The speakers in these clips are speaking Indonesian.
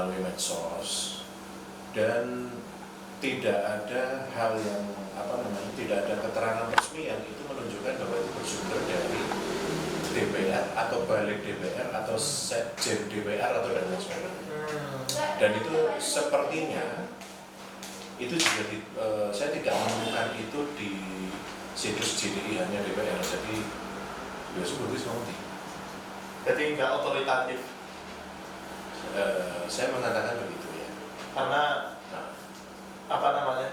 melalui medsos dan tidak ada hal yang tidak ada keterangan resmi yang itu menunjukkan bahwa itu bersumber dari DPR atau balik DPR atau sekjen DPR atau dan lain sebagainya. Dan itu sepertinya itu juga saya tidak menemukan itu di situs JDI hanya DPR, jadi ya seperti seperti. Jadi nggak otoritatif. Saya mengatakan begitu ya. Karena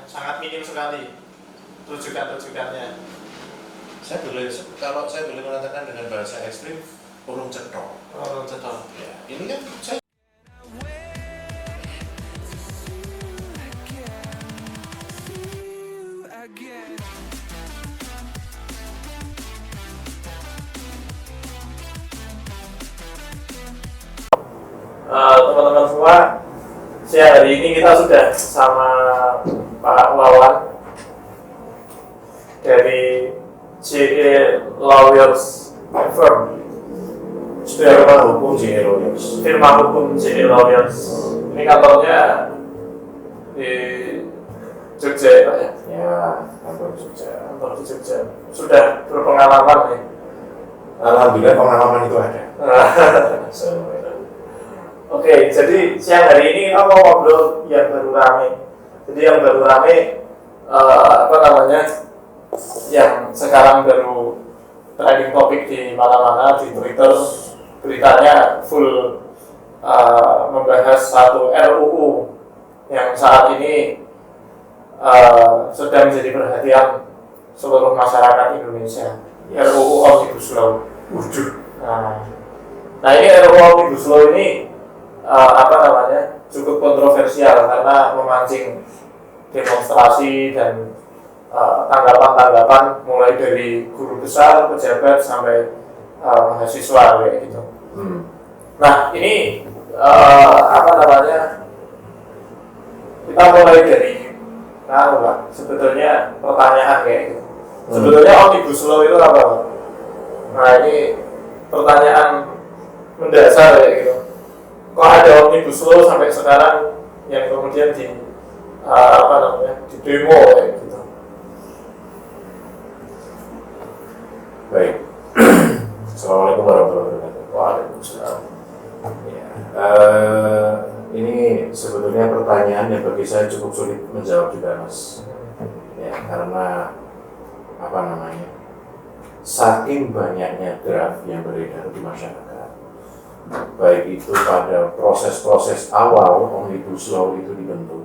sangat minim sekali rujukan-rujukannya. Kalau saya boleh mengatakan dengan bahasa ekstrim, urung cetok. Urung cetok. Ya, ini kan saya teman-teman semua, siang hari ini kita sudah sama Pak Wawan dari JE Lawyers Firm, firma hukum JE Lawyers. firma hukum JE Lawyers. Ini kantornya di Jogja ya Pak ya? Ya, kantor Jogja. Kantor di Jogja. Sudah berpengalaman ya? Alhamdulillah pengalaman itu ada. Oke, jadi siang hari ini kita mau ngobrol yang baru rame. Jadi yang baru rame, yang sekarang baru trending topik di mana-mana, di Twitter, beritanya full membahas satu RUU yang saat ini sedang menjadi perhatian seluruh masyarakat Indonesia. RUU Omnibus Law. Nah ini RUU Omnibus Law ini cukup kontroversial karena memancing demonstrasi dan tanggapan-tanggapan mulai dari guru besar, pejabat sampai mahasiswa kayak gitu. Nah ini kita mulai dari sebetulnya pertanyaan kayak gitu. Sebetulnya Omnibus Law itu apa? Nah ini pertanyaan mendasar kayak gitu. Kok ada Omnibus Law sampai sekarang yang kemudian di demo kayak gitu. Baik. Assalamualaikum warahmatullahi wabarakatuh. Waalaikumsalam. Ya, ini sebetulnya pertanyaan yang bagi saya cukup sulit menjawab juga, Mas. Ya, karena saking banyaknya draft yang beredar di masyarakat, baik itu pada proses-proses awal Omnibus Law itu dibentuk,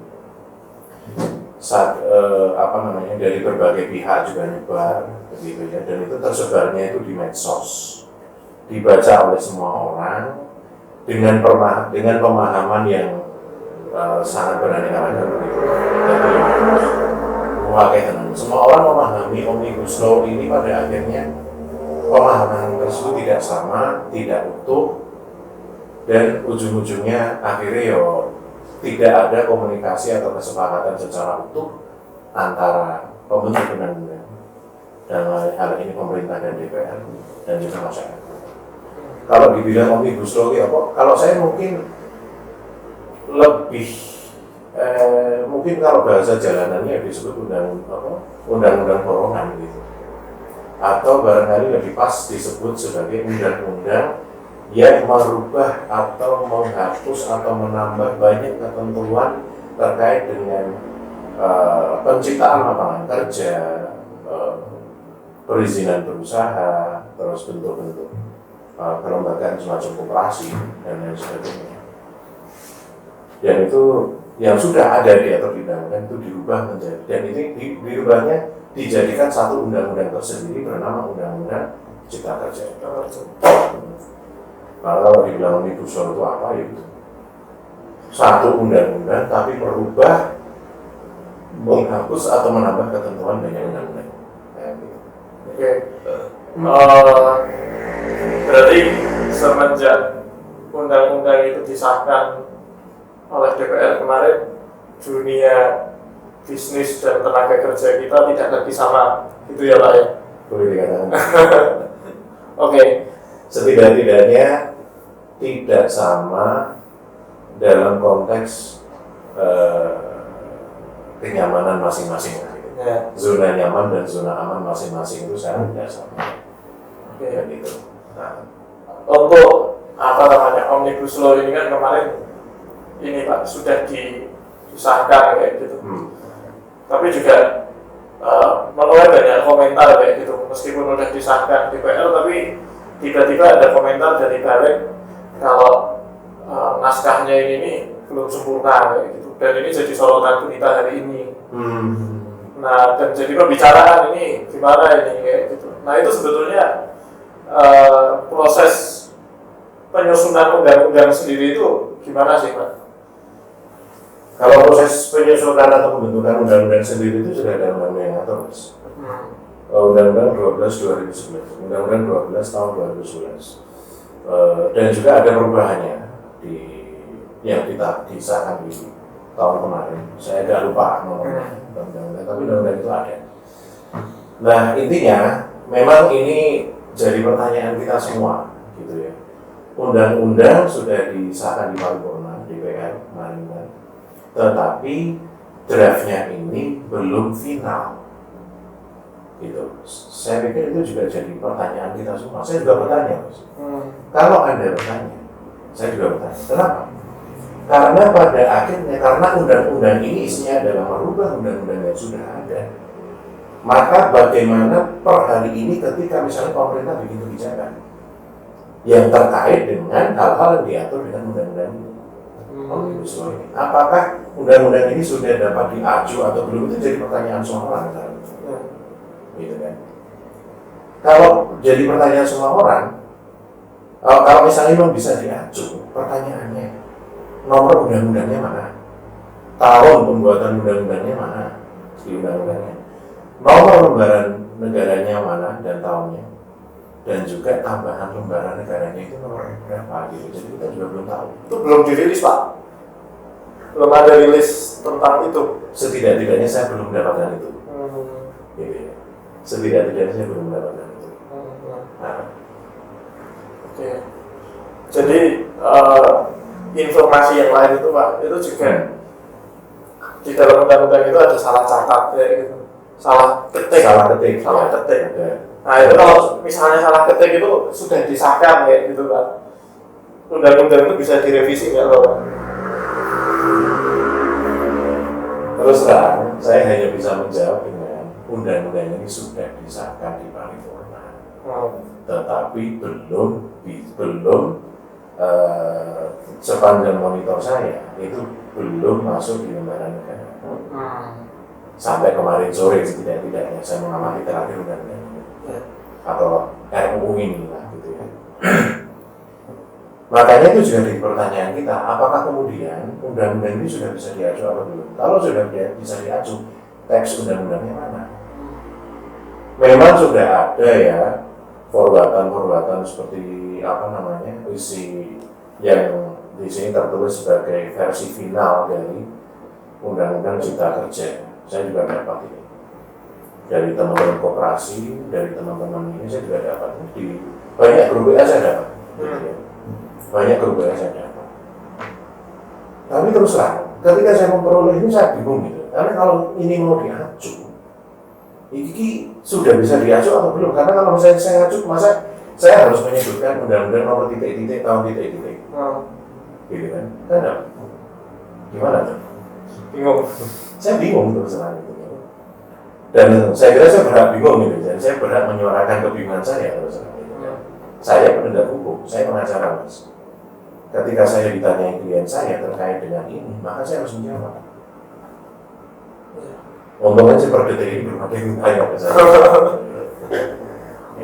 dari berbagai pihak juga nyebar, begitu ya, dan itu tersebarnya itu di medsos, dibaca oleh semua orang dengan pemahaman yang sangat beraneka ragam. Jadi semua orang memahami Omnibus Law ini pada akhirnya pemahaman tersebut tidak sama, tidak utuh, dan ujung-ujungnya akhirnya tidak ada komunikasi atau kesepakatan secara utuh antara pembentuk undang-undang dan hal ini pemerintah dan DPR dan juga masyarakat. Kalau dibilang Omnibus Law apa? Kalau saya mungkin lebih mungkin kalau bahasa jalanannya disebut undang-undang korongan gitu, atau barangkali lebih pas disebut sebagai undang-undang yang merubah atau menghapus atau menambah banyak ketentuan terkait dengan penciptaan lapangan kerja, perizinan berusaha, terus bentuk-bentuk kelembagaan semacam koperasi dan lain sebagainya. Dan itu yang sudah ada diatur di undang-undang itu dirubah menjadi, dan ini dirubahnya dijadikan satu undang-undang tersendiri bernama Undang-Undang Cipta Kerja. Kalau dibilang Omnibus Law itu apa itu? Satu undang-undang tapi merubah, menghapus atau menambah ketentuan banyak undang-undang. Oke. Berarti semenjak undang-undang itu disahkan oleh DPR kemarin, dunia bisnis dan tenaga kerja kita tidak lagi sama, gitu ya Pak ya? Boleh dikatakan. Oke. Setidak-tidaknya tidak sama dalam konteks kenyamanan masing-masing. Ya. Zona nyaman dan zona aman masing-masing itu sekarang tidak sama. Oke. Ya gitu. Nah, Untuk apa namanya Omnibus Law ini kan kemarin ini Pak sudah disahkan kayak gitu. Tapi juga menuai banyak komentar kayak gitu. Meskipun sudah disahkan di DPR, tapi tiba-tiba ada komentar dari balik kalau naskahnya ini belum sempurna kayak gitu. Dan ini jadi sorotan berita hari ini. Nah, dan jadi pembicaraan ini gimana ini kayak gitu. Nah, itu sebetulnya proses penyusunan undang-undang sendiri itu gimana sih, Pak? kalau proses penyusunan atau pembentukan undang-undang sendiri itu sudah ada undang-undang yang atur, Mas. Undang-undang 12 2011, Undang-undang 12 tahun 2011, dan juga ada perubahannya yang disahkan di tahun kemarin. Saya agak lupa nomornya, tapi undang-undang itu ada. Nah, intinya memang ini jadi pertanyaan kita semua, gitu ya. Undang-undang sudah disahkan di paripurna DPR kemarin, tetapi draftnya ini belum final. Gitu. Saya pikir itu juga jadi pertanyaan kita semua. Saya juga bertanya, Mas. Kalau Anda bertanya, saya juga bertanya, kenapa? Karena pada akhirnya, karena undang-undang ini isinya adalah merubah undang-undang yang sudah ada. Maka bagaimana per hari ini ketika misalnya pemerintah bikin kebijakan yang terkait dengan hal-hal yang diatur dengan undang-undang ini, Omnibus Law ini, apakah undang-undang ini sudah dapat diaju atau belum, itu jadi pertanyaan semua orang kan? Gitu kan? Kalau jadi pertanyaan semua orang, kalau misalnya memang bisa diaju, pertanyaannya nomor undang-undangnya mana? Tahun pembuatan undang-undangnya mana? Di undang-undangnya. Nomor lembaran negaranya mana dan tahunnya. Dan juga tambahan lembaran negaranya itu nomor berapa gitu. Jadi kita juga belum tahu. Itu belum dirilis, Pak. Belum ada rilis tentang itu. Setidak-tidaknya saya belum mendapatkan itu. Gitu ya. Setidak-tidaknya saya belum mendapatkan itu. Nah. Oke. Jadi informasi yang lain itu, Pak, itu juga di dalam undang-undang itu ada salah catat ya gitu. Salah ketik. Nah, itu kalau misalnya salah ketik itu sudah disahkan ya gitu, Pak. Undang-undang itu bisa direvisi nggak, Pak? Terus terang, saya hanya bisa menjawab dengan undang-undang ini sudah disahkan di paripurna. Tetapi belum sepanjang monitor saya itu belum masuk di lembaran negara. Sampai kemarin sore setidak-tidaknya saya mengamati terakhir undang-undang ini atau RUU ini lah gitu ya. Makanya itu juga di pertanyaan kita, apakah kemudian undang-undang ini sudah bisa diaju atau belum? Kalau sudah bisa diaju, teks undang-undangnya mana? Memang sudah ada ya perbuatan seperti apa namanya, isi yang di sini tertulis sebagai versi final dari Undang-Undang Cipta Kerja. Saya juga dapat ini dari teman-teman koperasi, dari teman-teman ini saya juga dapat di banyak grup WA saya dapat, banyak grup WA saya dapat. Tapi terus terang, ketika saya memperoleh ini saya bingung gitu, karena kalau ini mau diaju, ini sudah bisa diaju atau belum? Karena kalau saya ngacu, masa saya harus menyebutkan undang-undang nomor titik-titik tahun titik-titik, gitu kan? Kan gimana tuh? Bingung. Saya bingung terus terang itu. Dan saya kira saya berhak bingung gitu, dan saya berhak menyuarakan kebingungan saya terus terang itu. Saya penegak hukum, saya pengacara, Mas. Ketika saya ditanyai klien saya terkait dengan ini, maka saya harus menjawab. Untungnya si per detik ini belum ada yang tanya ke saya.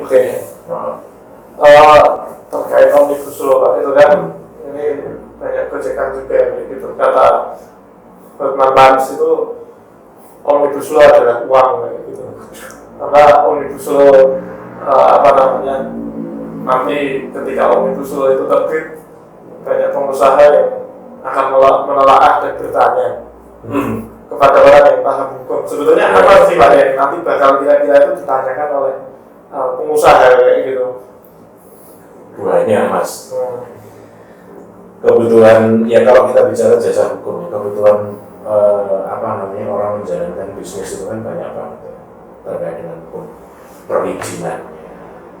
Oke. Terkait Omnibus Law, Pak, itu kan ini banyak gojekan juga gitu. Kata Hotman Paris itu Omnibus Law adalah uang gitu. Karena Omnibus Law nanti ketika Omnibus Law itu terbit, banyak pengusaha yang akan menelaah dan bertanya kepada orang yang paham hukum. Sebetulnya apa sih Pak yang nanti bakal kira-kira itu ditanyakan oleh pengusaha kayak gitu? Banyak, Mas. Kebetulan kebutuhan ya kalau kita bicara jasa hukum, kebutuhan orang menjalankan bisnis itu kan banyak banget ya, terkait dengan hukum perizinannya,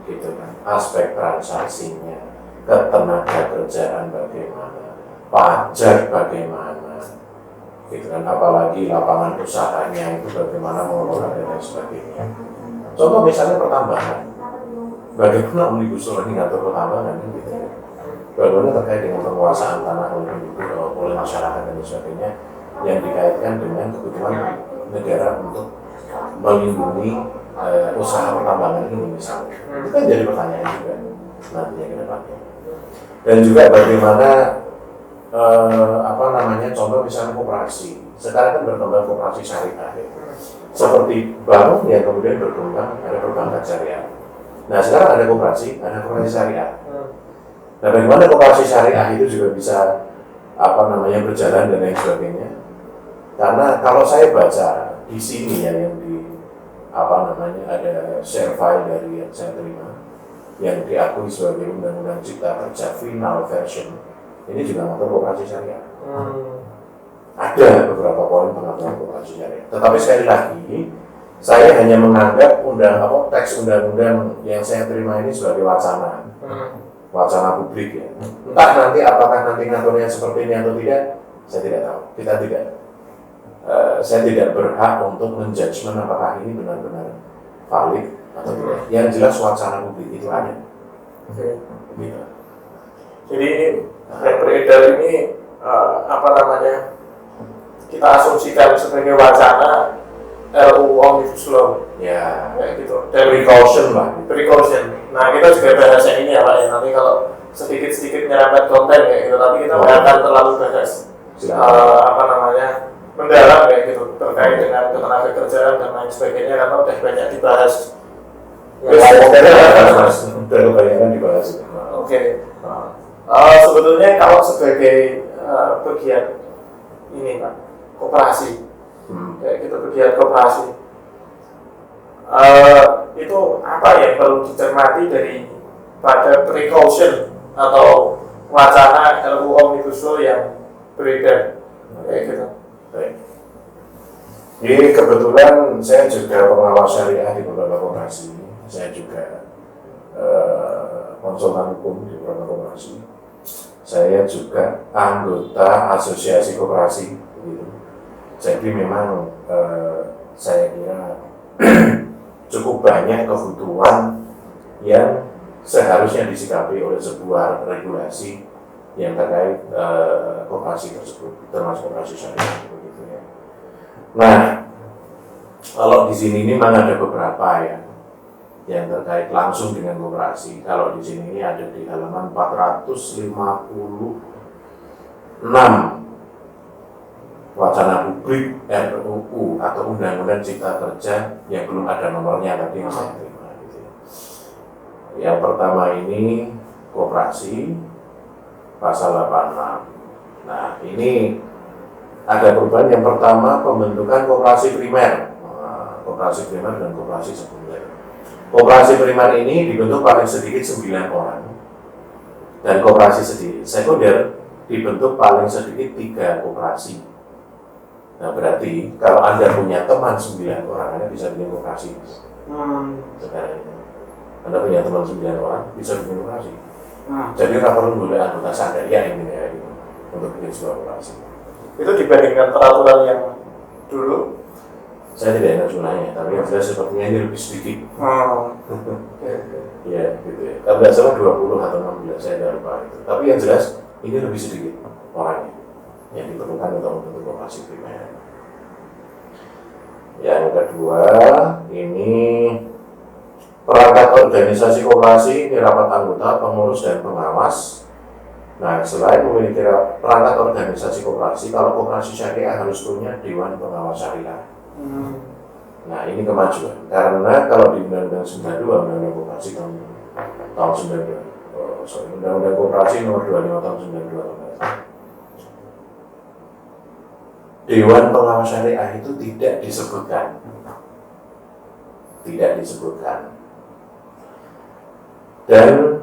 gitu kan, aspek transaksinya, ketenaga kerjaan bagaimana, pajak bagaimana, gitu kan, apalagi lapangan usahanya itu bagaimana mengelola dan lain sebagainya. Contoh misalnya pertambangan, bagaimana omnibus law ini ngatur pertambangan kan gitu ya. Bagaimana terkait dengan penguasaan tanah oleh masyarakat dan sebagainya yang dikaitkan dengan kebutuhan negara untuk melindungi usaha pertambangan ini misalnya. Itu kan jadi pertanyaan juga nantinya ke depannya. Dan juga bagaimana contoh misalnya koperasi. Sekarang kan berkembang koperasi syariah ya. Seperti bank yang kemudian berkembang ada perbankan syariah. Nah sekarang ada koperasi syariah. Nah bagaimana koperasi syariah itu juga bisa berjalan dan lain sebagainya. Karena kalau saya baca di sini ya yang di ada share file dari yang saya terima yang diakui sebagai undang-undang cipta kerja final version ini juga mengatur koperasi syariah. Ada beberapa poin pengaturan koperasi syariah. Tetapi sekali lagi saya hanya menganggap teks undang-undang yang saya terima ini sebagai wacana publik ya. Entah nanti apakah nanti ngaturnya seperti ini atau tidak, saya tidak tahu. Saya tidak berhak untuk menjudgment apakah ini benar-benar valid atau tidak. Yang jelas wacana publik itu ada. Gitu. Jadi yang beredar ini kita asumsikan sebagai wacana RUU Omnibus Law. Ya, kayak gitu. Dan precaution lah. Precaution. Nah kita juga bahas yang ini ya Pak ya. Nanti kalau sedikit-sedikit nyerempet konten kayak gitu, tapi kita nggak akan terlalu bahas mendalam kayak gitu terkait dengan ketenaga kerjaan dan lain sebagainya karena udah banyak dibahas. Udah kebanyakan dibahas. Oke. Sebetulnya kalau sebagai bagian ini Pak, koperasi, kayak gitu bagian koperasi, itu apa yang perlu dicermati dari pada precaution atau wacana RUU Omnibus Law yang beredar kayak gitu. Baik. Ini kebetulan saya juga pengawas syariah di beberapa koperasi. Saya juga konsultan hukum di beberapa koperasi. Saya juga anggota asosiasi koperasi. Gitu. Jadi memang saya kira cukup banyak kebutuhan yang seharusnya disikapi oleh sebuah regulasi yang terkait koperasi tersebut, termasuk koperasi syariah. Nah, kalau di sini ini memang ada beberapa ya yang terkait langsung dengan koperasi. Kalau di sini ini ada di halaman 456 wacana publik RUU atau Undang-Undang Cipta Kerja yang belum ada nomornya tadi yang saya terima. Gitu. Yang pertama ini koperasi pasal 86. Nah ini ada perubahan. Yang pertama pembentukan koperasi primer, koperasi primer dan koperasi sekunder. Koperasi primer ini dibentuk paling sedikit 9 orang dan koperasi sekunder dibentuk paling sedikit 3 koperasi. Nah berarti kalau Anda punya teman 9 orang, Anda bisa bikin koperasi. Sekarang ini Anda punya teman 9 orang, bisa bikin koperasi. Jadi nggak perlu boleh anggota sadar ya ini ya gitu, untuk bikin sebuah koperasi. Itu Dibandingkan peraturan yang dulu, saya tidak ingat jumlahnya, tapi yang jelas sepertinya ini lebih sedikit. Ya gitu ya. Kalau tidak salah 20 atau 16, saya tidak lupa itu. Tapi yang jelas ini lebih sedikit orangnya yang diperlukan untuk membentuk koperasi primer. Yang kedua ini perangkat organisasi koperasi, ini rapat anggota, pengurus dan pengawas. Nah, selain memiliki perangkat organisasi koperasi, kalau koperasi syariah harus punya Dewan Pengawas Syariah. Nah, ini kemajuan. Karena kalau di Undang-Undang 92, Undang-Undang Koperasi tahun 92, Undang-Undang Koperasi nomor 25 tahun 92, Dewan Pengawas Syariah itu tidak disebutkan. Dan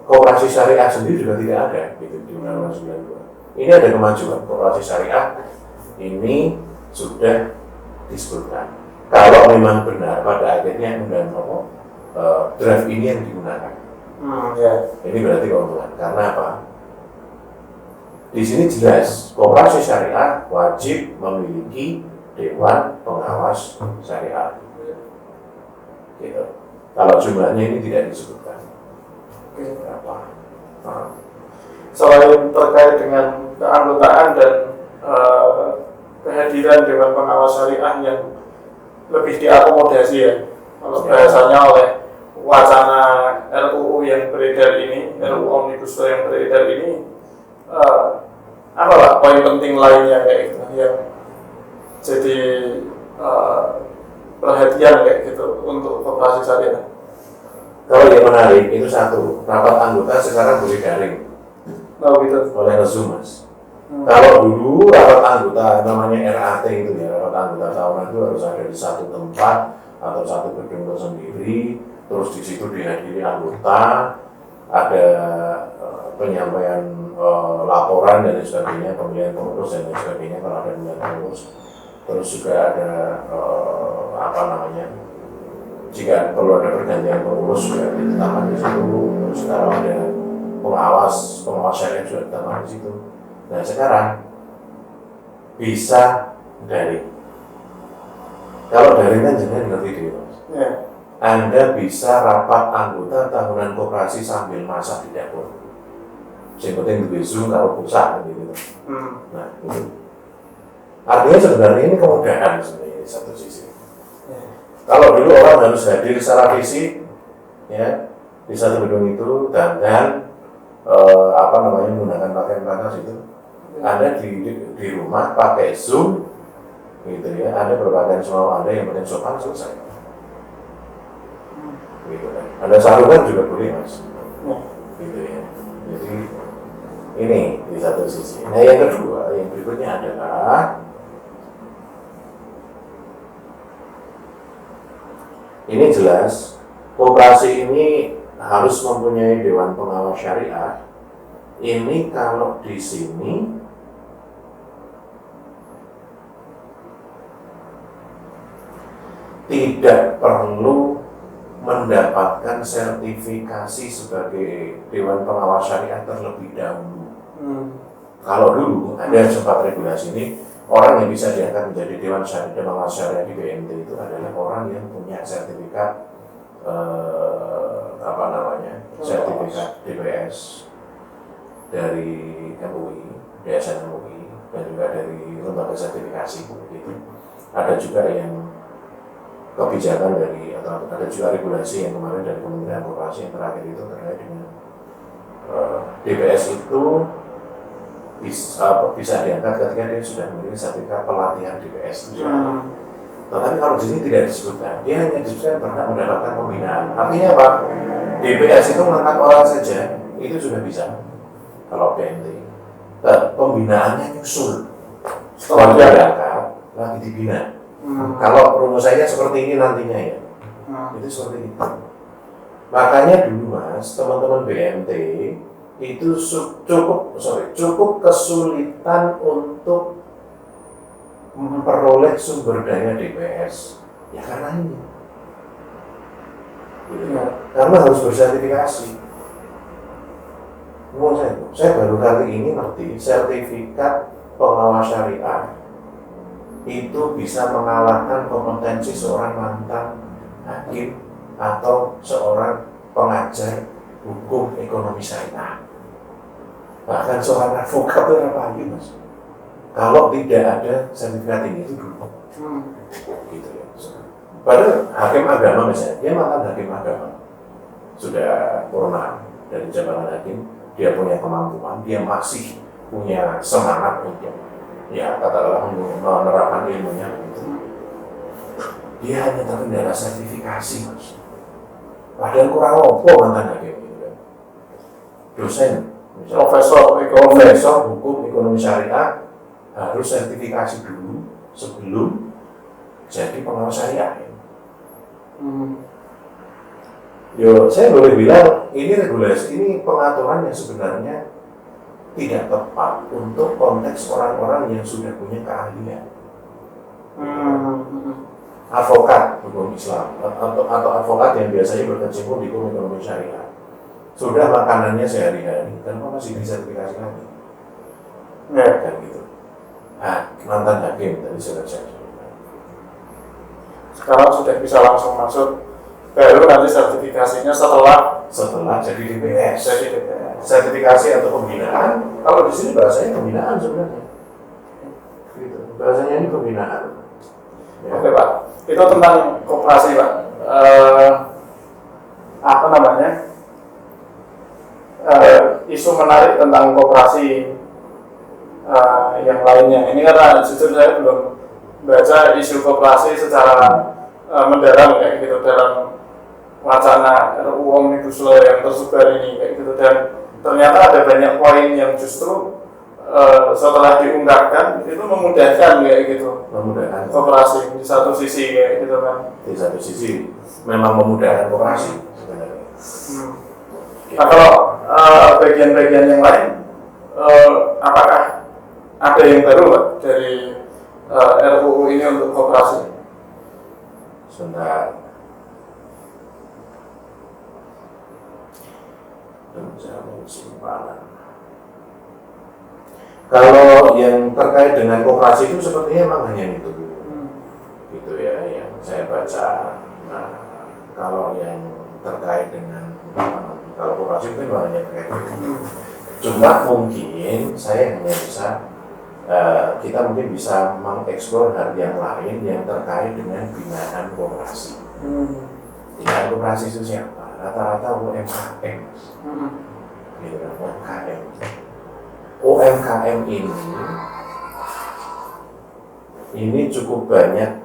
koperasi koperasi syariah sendiri juga tidak ada gitu di Undang-Undang 92. Ini ada kemajuan koperasi syariah ini sudah disebutkan. Kalau memang benar pada akhirnya draft ini yang digunakan. Ini berarti keuntungan. Karena apa? Di sini jelas koperasi syariah wajib memiliki dewan pengawas syariah. Gitu. Kalau jumlahnya ini tidak disebutkan. Berapa? Selain terkait dengan keanggotaan dan kehadiran Dewan Pengawas Syariah yang lebih diakomodasi ya, kalau bahasanya oleh wacana RUU yang beredar ini, RUU Omnibus Law yang beredar ini, apa lah poin penting lainnya kayak gitu yang jadi perhatian kayak gitu untuk koperasi syariah? Kalau yang menarik itu satu, rapat anggota sekarang boleh daring. Oh gitu. Oleh Zoom, Mas. Kalau dulu rapat anggota namanya RAT itu ya, rapat anggota tahunan itu harus ada di satu tempat atau satu gedung tersendiri, terus di situ dihadiri anggota, ada penyampaian laporan dan sebagainya, pemilihan pengurus dan sebagainya kalau ada pemilihan pengurus. Terus juga ada jika perlu ada pergantian pengurus juga ditetapkan di situ. Terus kalau ada pengawas syariah juga ditetapkan di situ. Nah sekarang bisa daring. Kalau daring kan jangan ngerti deh, Mas. Anda bisa rapat anggota tahunan koperasi sambil masak di dapur. Yang penting di Zoom kalau pusat gitu. Nah itu. Artinya sebenarnya ini kemudahan sebenarnya di satu sisi. Kalau dulu orang harus hadir secara fisik, ya di satu gedung itu dan menggunakan pakaian panas itu, Anda di rumah pakai Zoom, gitu ya. Anda berpakaian semau Anda yang penting sopan selesai. Gitu kan. Ada sarungan juga boleh, Mas. Gitu ya. Jadi ini di satu sisi. Nah yang kedua, yang berikutnya adalah ini jelas, koperasi ini harus mempunyai Dewan Pengawas Syariah. Ini kalau di sini tidak perlu mendapatkan sertifikasi sebagai Dewan Pengawas Syariah terlebih dahulu. Kalau dulu ada sempat regulasi ini, orang yang bisa diangkat menjadi Dewan Pengawas Syariah di BNT itu adalah orang yang punya sertifikat sertifikat DPS dari MUI, DSN MUI, dan juga dari lembaga sertifikasi gitu. Ada juga yang kebijakan atau ada juga regulasi yang kemarin dari Kementerian Koperasi yang terakhir itu terkait dengan DPS itu bisa diangkat ketika dia sudah memiliki sertifikat pelatihan DPS itu. Tetapi kalau di sini tidak disebutkan, dia hanya disebutkan pernah mendapatkan pembinaan. Artinya apa? DPS itu mengangkat orang saja, itu sudah bisa. Kalau BNT, pembinaannya nyusul. Setelah dia diangkat, lagi dibina. Kalau rumusannya seperti ini nantinya ya, itu seperti itu. Makanya dulu Mas, teman-teman BNT itu cukup kesulitan untuk memperoleh sumber daya DPS ya karena ini karena harus bersertifikasi. Saya baru kali ini ngerti sertifikat pengawas syariah itu bisa mengalahkan kompetensi seorang mantan hakim atau seorang pengajar hukum ekonomi syariah. Bahkan seorang advokat itu apa Mas? Kalau tidak ada sertifikat ini itu dulu, gitu ya. Padahal hakim agama misalnya, dia mantan hakim agama, sudah purna dari jabatan hakim, dia punya kemampuan, dia masih punya semangat untuk, ya katakanlah menerapkan ilmunya begitu. Dia hanya terkendala sertifikasi, Mas. Padahal kurang opo mantan hakim gitu kan. Dosen, profesor hukum ekonomi syariah harus sertifikasi dulu sebelum jadi pengawas syariah. Saya boleh bilang ini regulasi, ini pengaturan yang sebenarnya tidak tepat untuk konteks orang-orang yang sudah punya keahlian. Advokat hukum Islam atau advokat yang biasanya berkecimpung di hukum ekonomi syariah, sudah makanannya sehari-hari, kenapa masih disertifikasi lagi? Ya kan gitu. Mantan hakim tadi sudah saya sebutkan. Sekarang sudah bisa langsung masuk, baru nanti sertifikasinya setelah jadi DPS. Jadi DPS. Sertifikasi atau pembinaan, kalau di sini bahasanya pembinaan sebenarnya. Gitu. Bahasanya ini pembinaan. Ya. Oke Pak, itu tentang koperasi Pak. Apa namanya? Isu menarik tentang koperasi yang lainnya. Ini karena jujur saya belum baca isu koperasi secara mendalam kayak gitu dalam wacana RUU Omnibus Law yang tersebar ini kayak gitu, dan ternyata ada banyak poin yang justru setelah diungkapkan itu memudahkan kayak gitu. Memudahkan koperasi di satu sisi kayak gitu kan. Di satu sisi memang memudahkan koperasi sebenarnya. Nah kalau bagian-bagian yang lain, apakah ada yang baru Pak dari RUU ini untuk koperasi? Sebentar. Simpanan. Kalau yang terkait dengan koperasi itu sepertinya memang hanya itu, gitu ya, yang saya baca. Nah, kalau yang terkait dengan kalau koperasi itu memang hanya terkait. Cuma mungkin saya hanya bisa kita mungkin bisa mengeksplor hal yang lain yang terkait dengan binaan koperasi. Binaan koperasi itu siapa? Rata-rata UMKM, gitu kan, UMKM. UMKM ini cukup banyak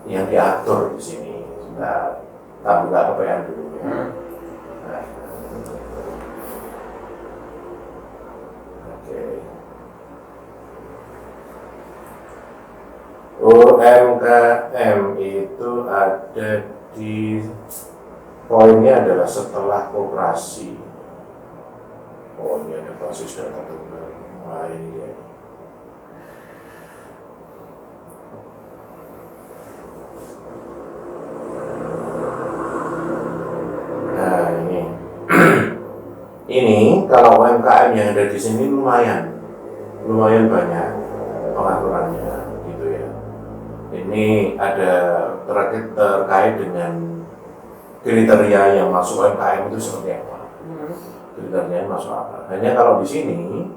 yang diatur di sini. Nah, kita buka kepean dulu ya. Nah. Oke. UMKM itu ada di poinnya adalah setelah koperasi. Oh, ini ada basis data tunggal. Wah, ini dia. Nah, ini. Ini kalau UMKM yang ada di sini lumayan banyak pengaturannya, gitu ya. Ini ada terkait dengan kriteria yang masuk UMKM itu seperti apa? Kriteria masuk apa? Hanya kalau di sini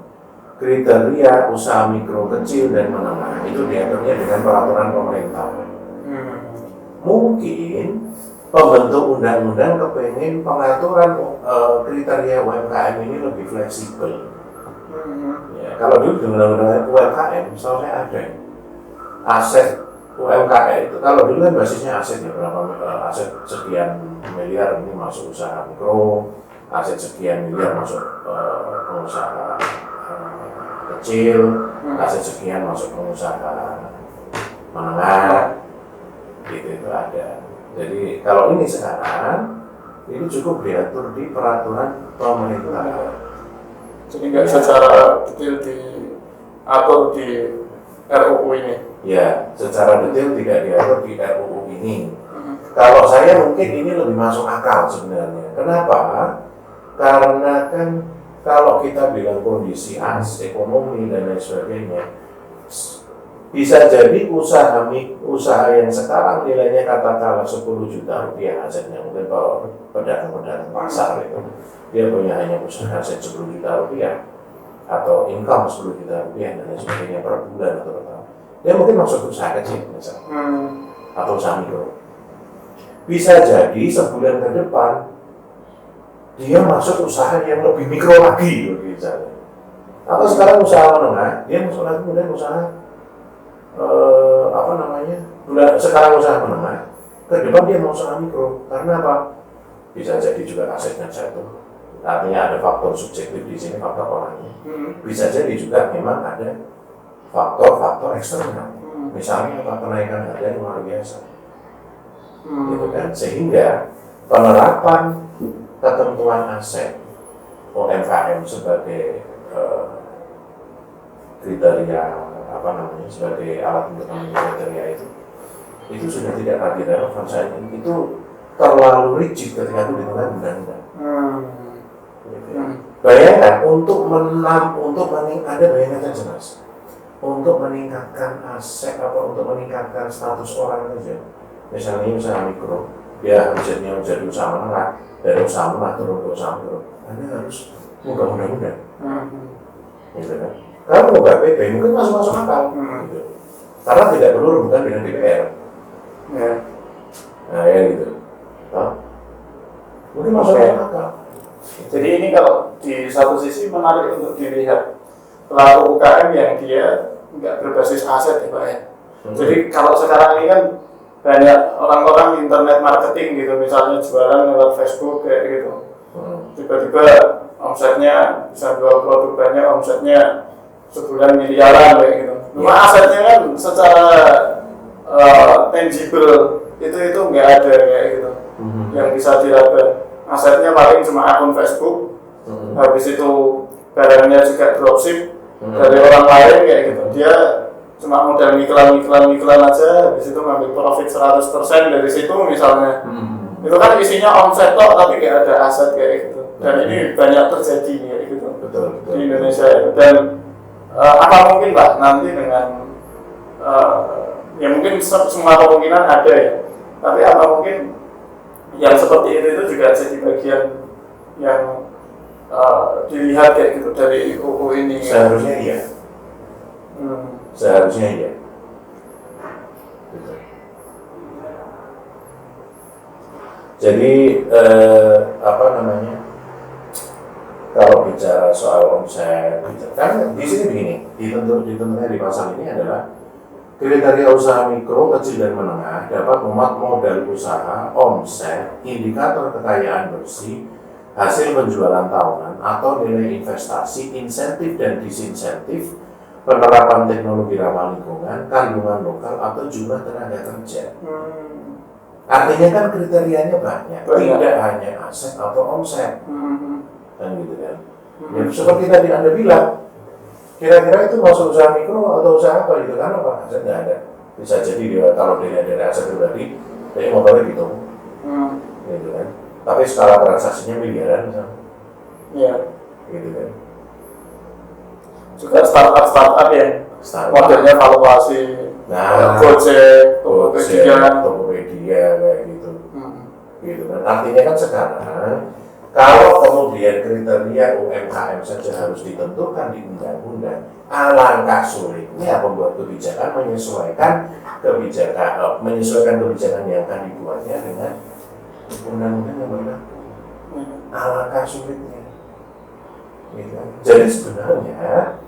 kriteria usaha mikro, kecil dan menengah itu diaturnya dengan peraturan pemerintah. Mungkin pembentuk undang-undang kepengen pengaturan kriteria UMKM ini lebih fleksibel. Ya, kalau dulu di undang-undang UMKM, misalnya ada aset UMKM itu, kalau dulu kan basisnya aset ya, berapa aset sekian miliar ini masuk usaha mikro, aset sekian miliar masuk pengusaha kecil, aset sekian masuk pengusaha menengah, gitu itu ada. Jadi kalau ini sekarang ini cukup diatur di peraturan pemerintah. Jadi nggak secara detail diatur di RUU ini. Ya, secara detail tidak diatur di RUU ini. Kalau saya mungkin ini lebih masuk akal sebenarnya. Kenapa? Karena kan kalau kita bilang kondisi ekonomi dan lain sebagainya, bisa jadi usaha yang sekarang nilainya katakanlah 10 juta rupiah asetnya, mungkin kalau pedagang pasar itu dia punya hanya usaha aset 10 juta rupiah atau income 10 juta rupiah dan lain sebagainya per bulan atau per tahun, dia mungkin masuk usaha kecil misalnya atau usaha mikro. Bisa jadi sebulan ke depan dia masuk usaha yang lebih mikro lagi misalnya. Atau sekarang usaha menengah, dia masuk lagi kemudian usaha sekarang usaha menengah, ke depan dia mau usaha mikro. Karena apa? Bisa jadi juga asetnya jatuh. Artinya ada faktor subjektif di sini, faktor orangnya. Bisa jadi juga memang ada faktor eksternal. Misalnya apa, kenaikan harga yang luar biasa. Gitu kan, sehingga penerapan ketentuan aset UMKM sebagai kriteria sebagai alat untuk memenuhi kriteria itu sudah tidak lagi relevan. Saya itu terlalu rigid ketika itu ditentukan undang-undang. Bayangkan ada bayangan yang jelas untuk meningkatkan aset untuk meningkatkan status orang saja. Misalnya mikro, dia harusnya menjadi usaha menengah, dari usaha menengah turun ke usaha mikro. Anda harus mengubah undang-undang. Gitu kan? Kalau mengubah PP mungkin masuk akal. Gitu. Karena tidak perlu rebutan dengan DPR. Nah ya gitu. Mungkin masuk akal. Jadi ini kalau di satu sisi menarik untuk dilihat pelaku UKM yang dia nggak berbasis aset ya Pak ya. Jadi kalau sekarang ini kan banyak orang-orang internet marketing gitu, misalnya jualan lewat Facebook kayak gitu. Tiba-tiba omsetnya bisa jual produk banyak, omsetnya sebulan miliaran kayak gitu. Cuma asetnya kan secara tangible itu nggak ada kayak gitu, yang bisa diraba. Asetnya paling cuma akun Facebook, habis itu barangnya juga dropship dari orang lain kayak gitu. Dia cuma modal iklan aja, habis itu ngambil profit 100% dari situ misalnya. Itu kan isinya omset tok tapi nggak ada aset kayak gitu. Dan ini banyak terjadi kayak gitu di Indonesia. Dan apa mungkin Pak nanti dengan ya mungkin semua kemungkinan ada ya. Tapi apa mungkin yang seperti itu juga jadi bagian yang dilihat kayak gitu dari UU ini? Seharusnya iya. Seharusnya iya. Gitu. Jadi kalau bicara soal omset, kan di sini begini, ditentunya di pasal ini adalah kriteria usaha mikro, kecil dan menengah dapat memuat modal usaha, omset, indikator kekayaan bersih, hasil penjualan tahunan atau nilai investasi, insentif dan disinsentif, penerapan teknologi ramah lingkungan, kandungan lokal atau jumlah tenaga kerja. Artinya kan kriterianya banyak, tidak hanya aset atau omset, kan gitu kan. Ya, seperti tadi Anda bilang, kira-kira itu masuk usaha mikro atau usaha apa gitu kan? Apa aset nggak ada. Bisa jadi dia kalau dilihat dari aset pribadi, dari motornya gitu, gitu kan. Tapi skala transaksinya miliaran misalnya, gitu kan. Juga startup yang modelnya valuasi, Gojek, Tokopedia kayak gitu, gitu kan. Artinya kan sekarang kalau kemudian kriteria UMKM saja harus ditentukan di undang-undang, alangkah sulitnya pembuat kebijakan menyesuaikan kebijakan yang akan dibuatnya dengan undang-undang yang berlaku. Alangkah sulitnya. Gitu. Jadi sebenarnya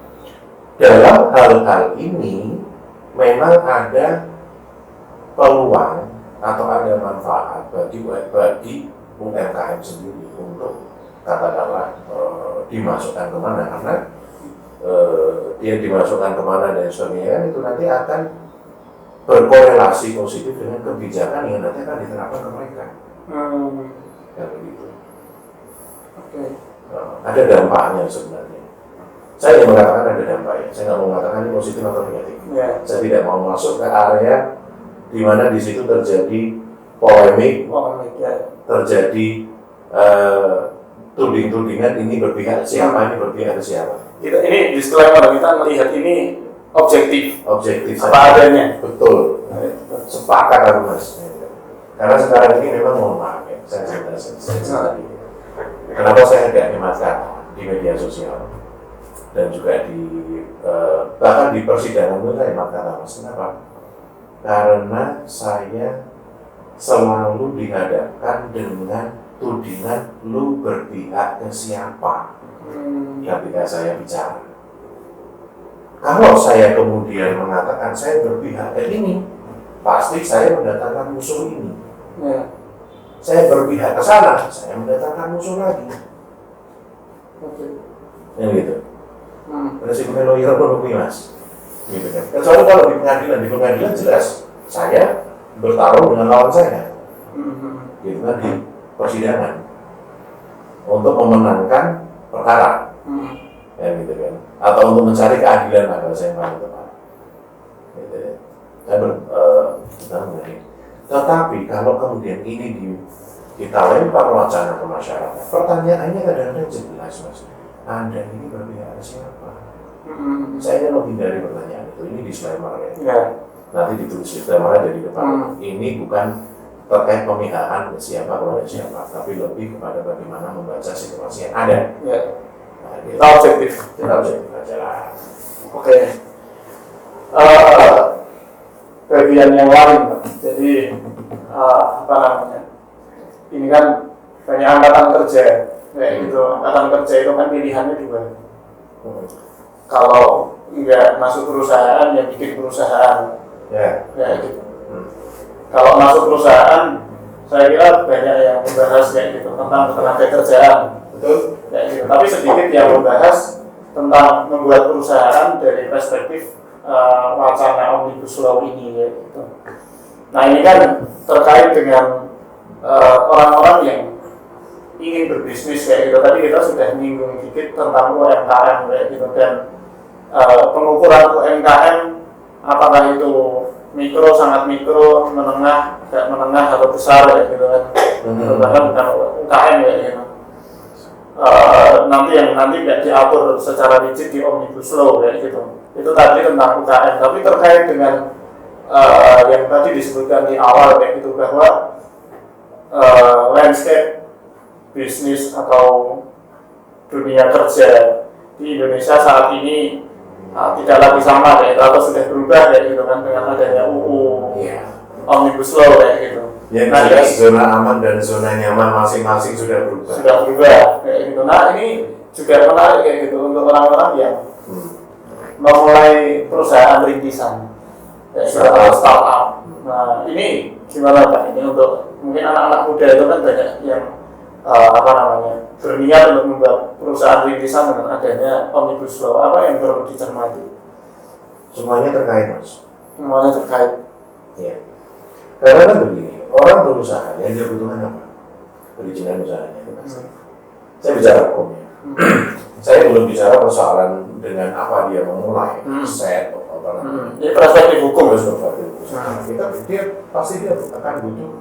dalam hal-hal ini memang ada peluang atau ada manfaat bagi UMKM sendiri untuk katakanlah dimasukkan kemana, karena dia dimasukkan kemana dan sebagainya kan itu nanti akan berkorelasi positif dengan kebijakan yang nanti akan diterapkan ke mereka. Ya begitu. Ada dampaknya sebenarnya. Saya yang mengatakan ada dampaknya. Saya nggak mau mengatakan ini positif atau negatif. Saya tidak mau masuk ke area di mana di situ terjadi polemik, terjadi tuding-tudingan ini berpihak siapa, ini berpihak ke siapa. Ini disclaimer, kita melihat ini objektif apa adanya. Betul, sepakat aku Mas. Karena sekarang ini memang mohon maaf ya, saya tadi. Kenapa saya agak hematkan di media sosial dan juga bahkan di persidangan pun saya hematkan Mas. Kenapa? Karena saya selalu dihadapkan dengan tudingan lu berpihak ke siapa ketika saya bicara. Kalau saya kemudian mengatakan saya berpihak ke ini, pasti saya mendatangkan musuh ini. Saya berpihak ke sana, saya mendatangkan musuh lagi. Yang gitu. Resikonya lawyer pun Mas. Gitu kan. Kecuali kalau di pengadilan jelas saya bertarung dengan lawan saya. Gitu kan, persidangan untuk memenangkan perkara, ya gitu kan, atau untuk mencari keadilan lah bahasa yang paling tepat. Gitu ya. Tetapi kalau kemudian ini kita lempar wacana ke masyarakat, pertanyaannya kadang-kadang jelas, Mas. Anda ini berpihak ke siapa? Saya mau hindari pertanyaan itu. Ini disclaimer ya. Nanti ditulis disclaimer aja di depan. Ini bukan terkait pemihakan siapa kepada siapa, tapi lebih kepada bagaimana membaca situasi yang ada. Nah, kita objektif aja lah. Oke. Bagian yang lain, jadi apa namanya? Ini kan banyak angkatan kerja, kayak gitu. Angkatan kerja itu kan pilihannya dua. Kalau nggak masuk perusahaan, ya bikin perusahaan. Ya gitu. Kalau masuk perusahaan, saya kira banyak yang membahas kayak gitu tentang tenaga kerjaan, betul? Kayak gitu. Tapi sedikit yang membahas tentang membuat perusahaan dari perspektif wacana Omnibus Law ini, ya gitu. Nah ini kan terkait dengan orang-orang yang ingin berbisnis kayak gitu. Tadi kita sudah menyinggung dikit tentang UMKM kayak gitu, dan pengukuran UMKM apakah itu mikro, sangat mikro, menengah, tidak menengah atau besar ya gitu kan. Bahkan bukan UKM ya gitu. Nanti tidak diatur secara rigid di Omnibus Law ya gitu. Itu tadi tentang UKM, tapi terkait dengan yang tadi disebutkan di awal kayak gitu, bahwa landscape bisnis atau dunia kerja di Indonesia saat ini tidak lagi sama kayak itu, atau sudah berubah kayak gitu kan dengan adanya UU Omnibus Law kayak gitu. Yang jelas zona aman dan zona nyaman masing-masing sudah berubah. Kayak gitu. Nah ini juga menarik kayak gitu untuk orang-orang yang memulai perusahaan rintisan, startup. Nah ini gimana Pak? Ini untuk mungkin anak-anak muda itu kan banyak yang berniat untuk membuat perusahaan rintisan dengan adanya Omnibus Law. Apa yang perlu dicermati? Semuanya terkait, Mas. Semuanya terkait. Ya. Karena kan begini, orang berusaha yang dia butuhkan apa? Perizinan usahanya itu pasti. Saya bicara hukumnya. Saya belum bicara persoalan dengan apa dia memulai, set atau apa namanya. Ini perspektif hukum. Dia pasti dia akan butuh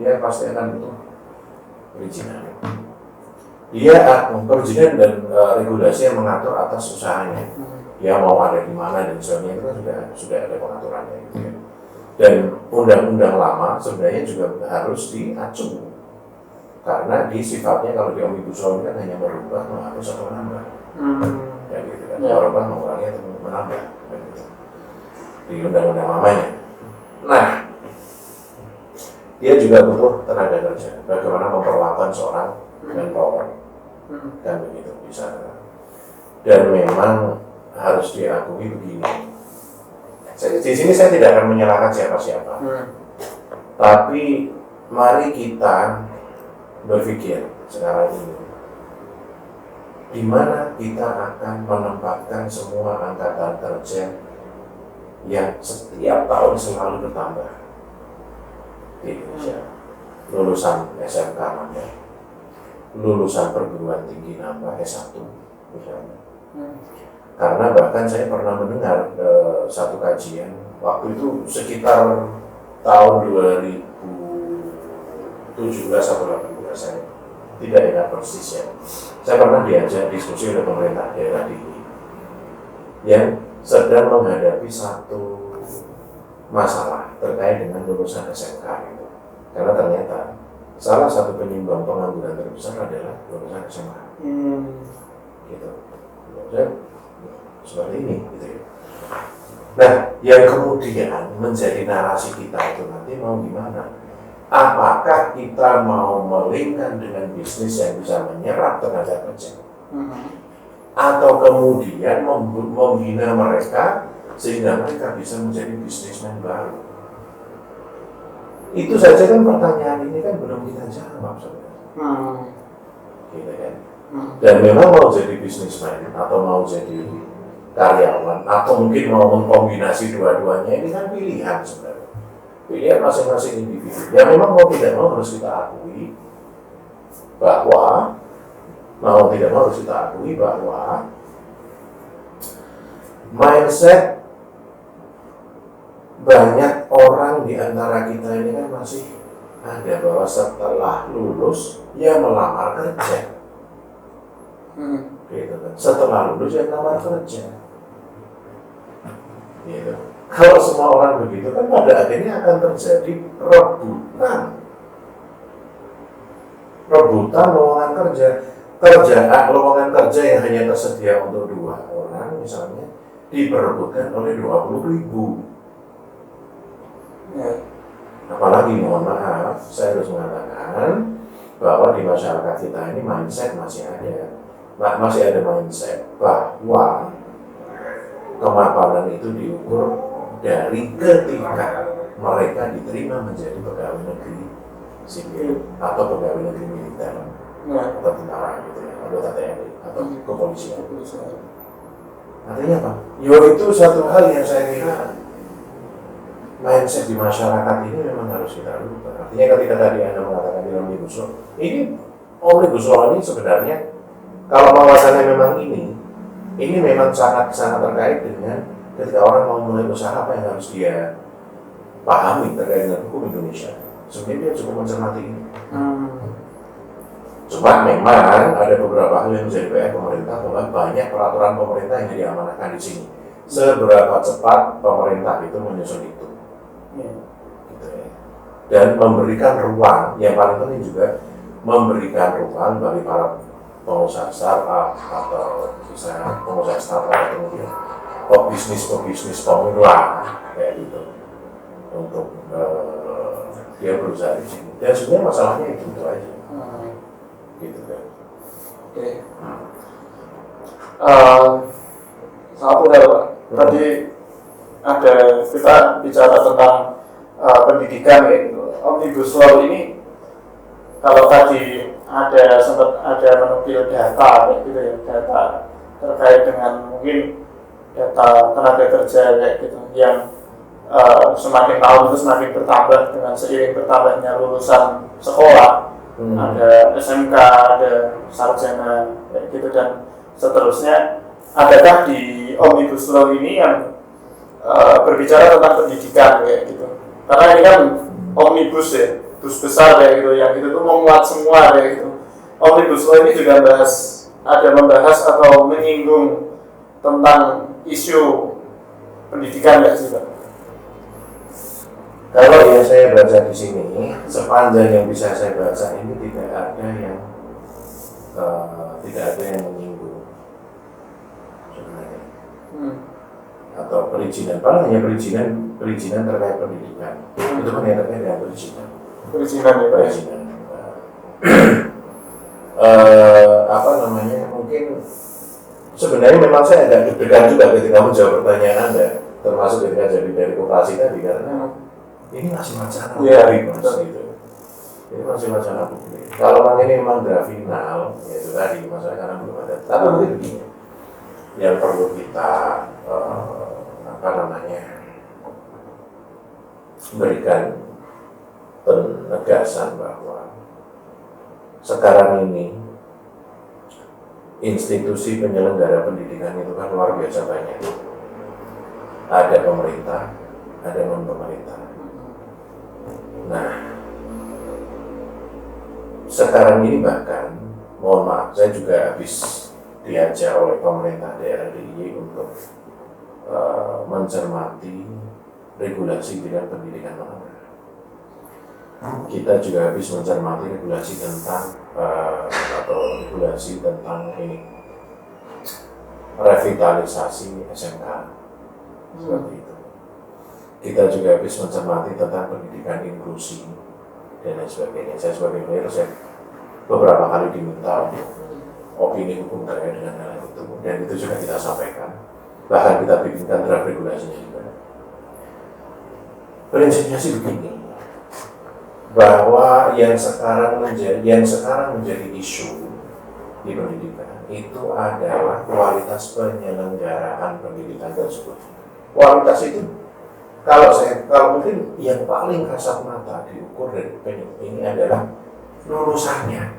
dia pasti akan butuh perizinan. Perizinan dan regulasi yang mengatur atas usahanya. Dia mau ada di mana dan sebagainya itu kan sudah ada pengaturannya gitu ya. Dan undang-undang lama sebenarnya juga harus diacu. Karena di sifatnya kalau di Omnibus Law kan hanya merubah, menghapus atau menambah. Ya gitu kan. Merubah, mengurangi atau menambah. Gitu. Di undang-undang lamanya. Nah, dia juga butuh tenaga kerja. Bagaimana memperlakukan seorang manpower, kan begitu bisa. Dan memang harus diakui begini. Di sini saya tidak akan menyalahkan siapa-siapa. Tapi mari kita berpikir sekarang ini, di mana kita akan menempatkan semua angkatan kerja yang setiap tahun selalu bertambah di Indonesia. Lulusan SMK nambah, lulusan perguruan tinggi nambah, S1 misalnya. Karena bahkan saya pernah mendengar satu kajian waktu itu sekitar tahun 2017 atau 18, saya tidak ingat persis ya. Saya pernah diajak diskusi oleh pemerintah daerah di yang sedang menghadapi satu masalah terkait dengan lulusan SMK itu. Karena ternyata salah satu penyumbang pengangguran terbesar adalah lulusan SMK. Gitu. Seperti ini, gitu ya. Nah, yang kemudian menjadi narasi kita itu nanti mau gimana? Apakah kita mau melingkan dengan bisnis yang bisa menyerap tenaga kerja? Atau kemudian membina mereka sehingga mereka bisa menjadi bisnismen baru? Itu saja kan pertanyaan ini kan belum kita jawab sebenarnya. Gitu kan? Dan memang mau jadi bisnismen atau mau jadi karyawan atau mungkin mau mengkombinasi dua-duanya, ini kan pilihan sebenarnya. pilihan masing-masing individu. Ya memang mau tidak mau harus kita akui bahwa mindset banyak orang di antara kita ini kan masih ada bahwa setelah lulus ya melamar kerja. Gitu kan. Setelah lulus ya melamar kerja. Gitu. Kalau semua orang begitu kan pada akhirnya akan terjadi rebutan lowongan kerja. Lowongan kerja yang hanya tersedia untuk 2 orang misalnya diperebutkan oleh 20.000. Ya. Apalagi mohon maaf, saya harus mengatakan bahwa di masyarakat kita ini mindset masih ada mindset bahwa kemapanan itu diukur dari ketika mereka diterima menjadi pegawai negeri sipil atau pegawai negeri militer atau tentara gitu ya, anggota TNI atau kepolisian. Artinya apa? Itu satu hal yang saya kira mindset di masyarakat ini memang harus kita rubah. Artinya ketika tadi Anda mengatakan di Omnibus Law, ini Omnibus Law ini sebenarnya kalau pengawasannya memang ini memang sangat terkait dengan ketika orang mau mulai usaha apa yang harus dia pahami terkait dengan hukum Indonesia. Sebenarnya dia cukup mencermati ini. Cuma memang ada beberapa hal yang menjadi PR pemerintah bahwa banyak peraturan pemerintah yang diamanahkan di sini. Seberapa cepat pemerintah itu menyusun itu, gitu ya. Dan memberikan ruang, yang paling penting juga memberikan ruang bagi para pengusaha startup atau misalnya pengusaha startup kemudian pebisnis pemula kayak gitu untuk dia berusaha di sini. Dan sebenarnya masalahnya itu aja. Gitu kan. Oke. Satu hal Pak. Tadi ada kita bicara tentang pendidikan ya gitu. Omnibus Law ini kalau tadi sempat ada menukil data kayak gitu ya, data terkait dengan mungkin data tenaga kerja kayak gitu yang semakin tahun itu semakin bertambah dengan seiring bertambahnya lulusan sekolah. Ada SMK, ada sarjana kayak gitu dan seterusnya. Adakah di Omnibus Law ini yang berbicara tentang pendidikan kayak gitu? Karena ini kan omnibus ya, bus besar kayak gitu, yang itu tuh memuat semua kayak gitu. Omnibus Law ini juga membahas atau menyinggung tentang isu pendidikan nggak sih Pak? Kalau yang saya baca di sini, sepanjang yang bisa saya baca ini tidak ada yang menyinggung sebenarnya. Atau perizinan, paling hanya perizinan terkait pendidikan. Itu kan yang terkait dengan perizinan. Perizinan. Mungkin sebenarnya memang saya agak deg-degan juga ketika menjawab pertanyaan Anda, termasuk ketika jadi dari koperasi tadi karena ini masih wacana publik mas gitu. Ini masih wacana publik. Kalau memang ini memang draft final, ya itu tadi masalah karena belum ada. Tapi mungkin begini, yang perlu kita berikan penegasan bahwa sekarang ini institusi penyelenggara pendidikan itu kan luar biasa banyak. Ada pemerintah, ada non pemerintah. Nah, sekarang ini bahkan, mohon maaf, saya juga habis diajak oleh pemerintah daerah DIY untuk mencermati regulasi bidang pendidikan menengah. Kita juga habis mencermati regulasi tentang revitalisasi SMK seperti itu. Kita juga habis mencermati tentang pendidikan inklusi dan lain sebagainya. Saya sebagai lawyer, saya beberapa kali diminta opini hukum terkait dengan hal itu, dan itu juga kita sampaikan. Bahkan kita bikinkan draft regulasinya juga. Prinsipnya sih begini, bahwa yang sekarang menjadi isu di pendidikan itu adalah kualitas penyelenggaraan pendidikan tersebut. Kualitas itu kalau mungkin yang paling kasat mata diukur dari ini adalah lulusannya.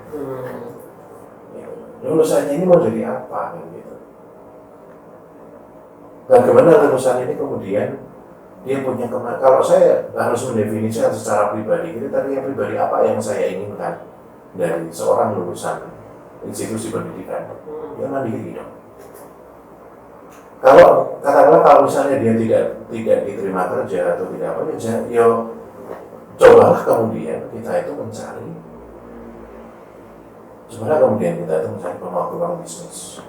Lulusannya ini mau jadi apa kan gitu. Bagaimana lulusan ini kemudian dia punya kalau saya harus mendefinisikan secara pribadi, kriteria pribadi apa yang saya inginkan dari seorang lulusan institusi pendidikan, dia mandiri dong. Kalau katakanlah kalau misalnya dia tidak diterima kerja atau tidak apa ya, cobalah kemudian kita itu mencari peluang bisnis.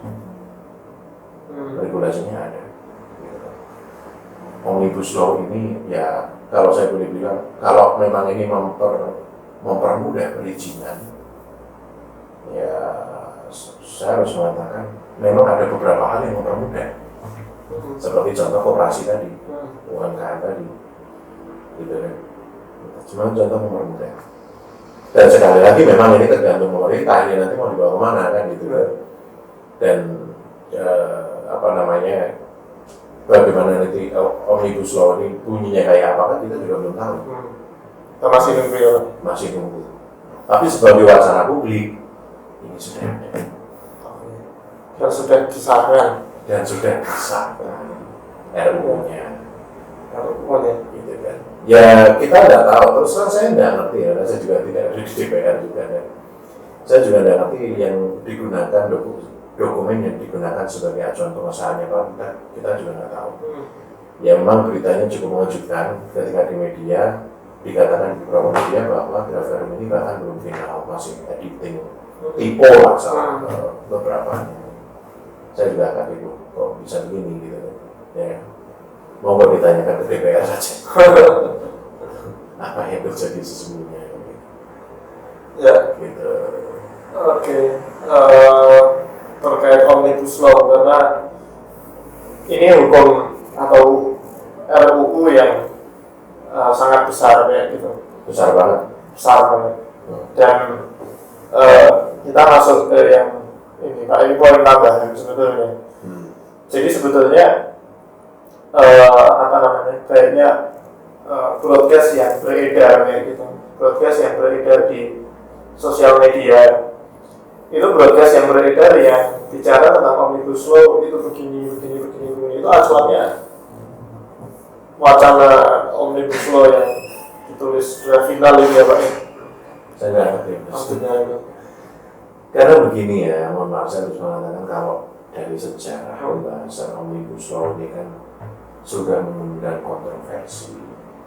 Regulasinya ada. Omnibus Law ini ya kalau saya boleh bilang kalau memang ini mempermudah perizinan ya saya harus mengatakan memang ada beberapa hal yang mempermudah seperti contoh koperasi tadi, UMKM tadi gitu kan. Cuma contoh mempermudah dan sekali lagi memang ini tergantung pemerintah ini nanti mau dibawa kemana kan gitu kan. Dan bagaimana nanti Omnibus Law ini bunyinya kayak apa kan kita juga belum tahu. Kita masih nunggu ya. Masih nunggu. Tapi sebagai wacana publik ini sudah ada. Dan sudah disahkan. Dan sudah disahkan RUU-nya. RUU-nya. Gitu kan. Ya kita nggak tahu. Terus terang saya nggak ngerti ya. Saya juga tidak ada di DPR juga kan. Saya juga nggak ngerti yang digunakan dokumen yang digunakan sebagai acuan pengesahannya Pak, kita juga nggak tahu. Ya memang beritanya cukup mengejutkan ketika di media dikatakan di beberapa media bahwa draft RUU ini bahkan belum final, masih editing, typo lah salah beberapa. Saya juga agak bingung kok bisa begini gitu. Ya, mau ditanyakan ke DPR saja. Apa yang terjadi sesungguhnya? Ya. Gitu. Oke. Terkait Omnibus Law karena ini hukum atau RUU yang sangat besar kayak gitu. Besar banget. Dan kita masuk ke yang ini Pak, ini poin tambahan sebetulnya. Jadi sebetulnya kayaknya broadcast yang beredar kayak gitu, broadcast yang beredar di sosial media. Itu broadcast yang beredar yang bicara tentang Omnibus Law itu begini itu acuannya wacana Omnibus Law yang ditulis draft final ini ya Pak. Saya nggak ngerti maksudnya itu. Karena begini ya, mohon maaf saya harus mengatakan kalau dari sejarah pembahasan Omnibus Law ini kan sudah mengundang kontroversi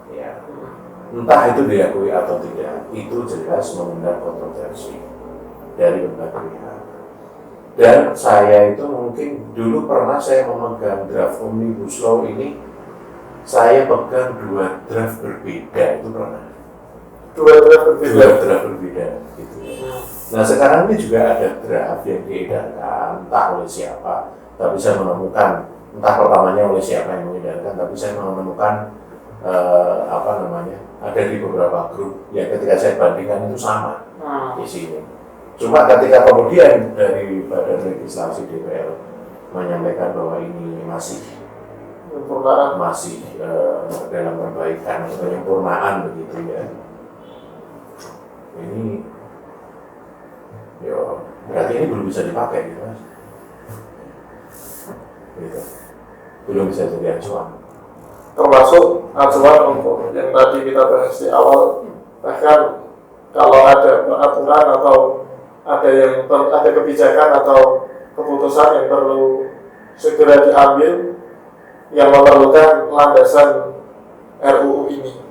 ya. Entah itu diakui atau tidak, itu jelas mengundang kontroversi dari berbagai pihak. Dan saya itu mungkin dulu pernah saya memegang draft Omnibus Law ini, saya pegang 2 draft berbeda, itu pernah. 2 draft berbeda gitu. Nah sekarang ini juga ada draft yang diedarkan entah oleh siapa, tapi saya menemukan entah pertamanya oleh siapa yang mengedarkan, tapi saya menemukan ada di beberapa grup yang ketika saya bandingkan itu sama isinya. Cuma ketika kemudian dari Badan Legislasi DPR menyampaikan bahwa ini masih dalam perbaikan atau penyempurnaan begitu ya. Ini berarti ini belum bisa dipakai gitu Mas. Gitu. Belum bisa jadi acuan. Termasuk acuan untuk yang tadi kita bahas di awal, bahkan kalau ada peraturan atau ada kebijakan atau keputusan yang perlu segera diambil yang memerlukan landasan RUU ini,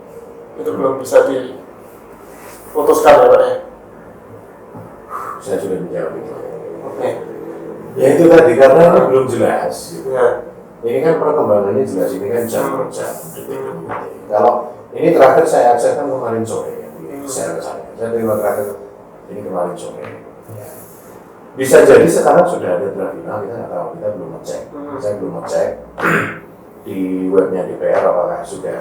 itu belum bisa diputuskan ya Pak ya? Saya sudah menjawab itu. Oke. Ya itu tadi karena ini belum jelas. Gitu. Ya. Ini kan perkembangannya jelas, ini kan jam per jam. Kalau ini terakhir saya akses kan kemarin sore ya, saya terima terakhir ini kemarin sore. Ya. Bisa jadi sekarang sudah ada draft final, kita nggak tahu, kita belum ngecek. Saya belum ngecek di webnya DPR apakah sudah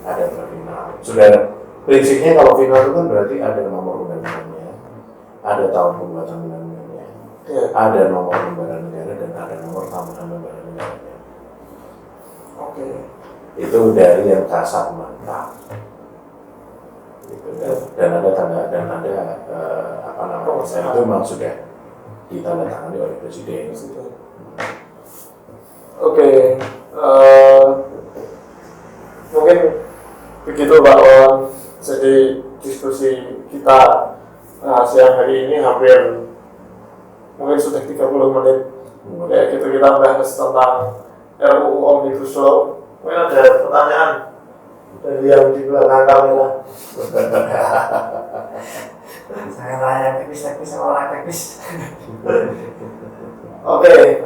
ada draft final. Sudah prinsipnya kalau final itu kan berarti ada nomor undang-undangnya, ada tahun pembuatan undang-undangnya, ada nomor lembaga negara dan ada nomor tambahan lembaga negara. Oke. itu dari yang kasat mata. Gitu, dan ada apa namanya, itu memang sudah ditandatangani oleh Presiden. Oke, mungkin begitu Pak Wawan. Jadi diskusi kita siang hari ini hampir mungkin sudah 30 menit. Ya gitu, kita bahas tentang RUU Omnibus Law. Mungkin ada pertanyaan dari yang di belakang kamera. Saya tanya teknis orang teknis. Oke,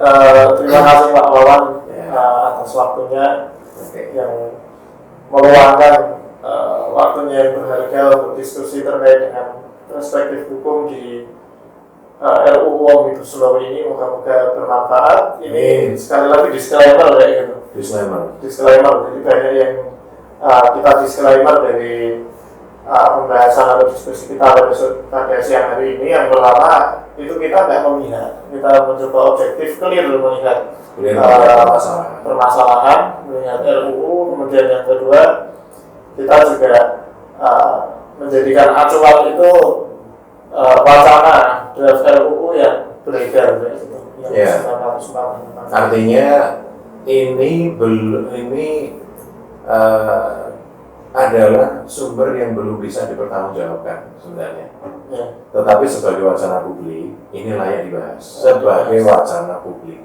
terima kasih Pak Wawan atas waktunya yang meluangkan waktunya yang berharga untuk diskusi terkait dengan perspektif hukum di RUU Omnibus Law ini. Moga-moga bermanfaat. Ini sekali lagi disclaimer kayak gitu. Disclaimer. Jadi banyak yang kita disclaimer dari pembahasan atau diskusi kita pada siang hari ini. Yang pertama itu kita nggak memihak, kita mencoba objektif, clear melihat permasalahan, melihat RUU. Kemudian yang kedua, kita juga menjadikan acuan itu wacana draft RUU yang beredar gitu. Artinya ini adalah sumber yang belum bisa dipertanggungjawabkan sebenarnya. Tetapi sebagai wacana publik ini layak dibahas sebagai wacana publik.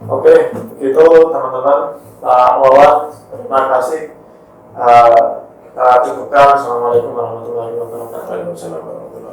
Oke, itu teman-teman. Pak Wawan, terima kasih. Kita cukupkan. Assalamualaikum warahmatullahi wabarakatuh. Waalaikumsalam warahmatullahi wabarakatuh.